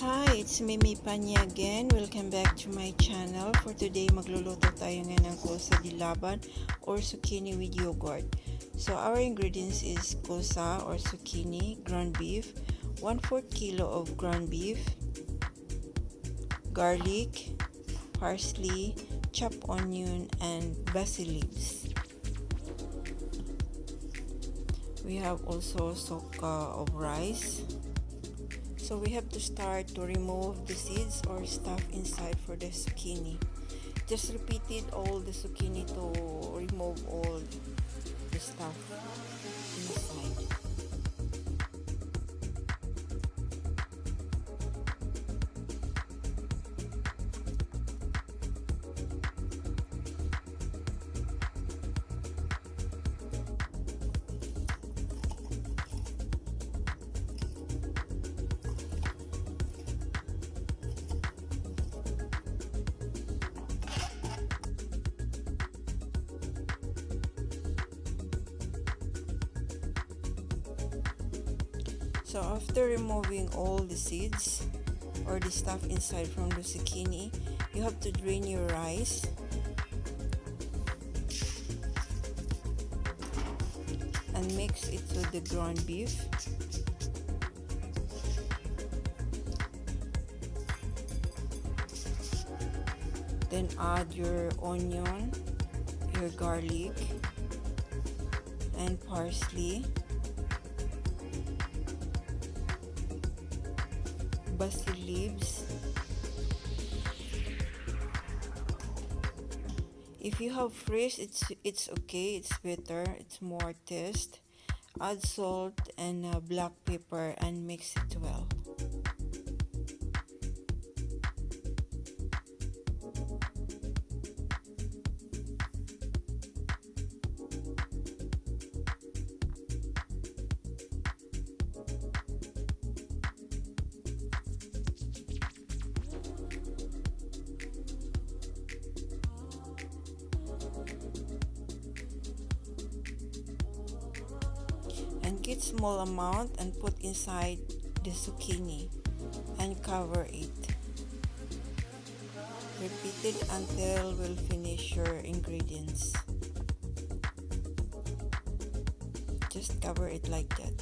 Hi, it's Mimi Panya again. Welcome back to my channel. For today, magluluto tayo ngayon ng kosa di laban or zucchini with yogurt. So our ingredients is kosa or zucchini, ground beef, 1/4 kilo of ground beef, garlic, parsley, chopped onion, and basil leaves. We have also soka of rice. So we have to start to remove the seeds or stuff inside for the zucchini. Just repeated all the zucchini to remove all the stuff inside. So after removing all the seeds or the stuff inside from the zucchini, you have to drain your rice. And mix it with the ground beef. Then add your onion, your garlic, and parsley, basil leaves. If you have fresh, it's okay, it's better, it's more taste. Add salt and black pepper and mix it well. And get small amount and put inside the zucchini and cover it. Repeat it until we'll finish your ingredients. Just cover it like that.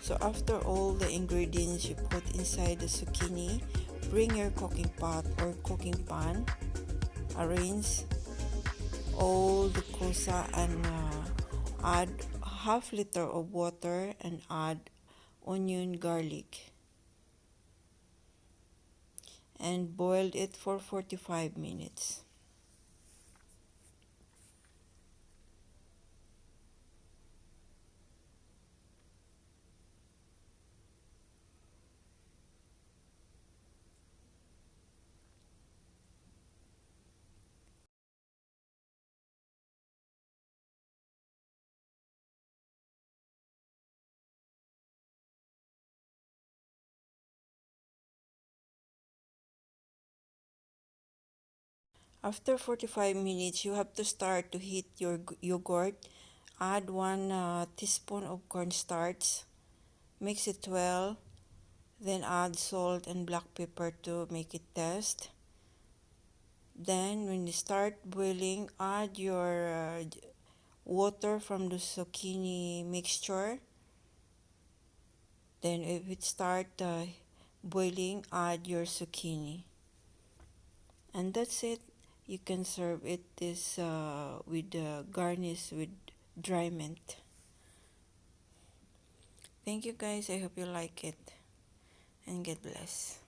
So after all the ingredients you put inside the zucchini, bring your cooking pot or cooking pan, arrange all the kosa and add half liter of water and add onion, garlic, and boil it for 45 minutes. After 45 minutes, you have to start to heat your yogurt. Add 1 teaspoon of cornstarch. Mix it well. Then add salt and black pepper to make it taste. Then when you start boiling, add your water from the zucchini mixture. Then if it start boiling, add your zucchini. And that's it. You can serve it this with garnish with dry mint. Thank you guys. I hope you like it. And God bless.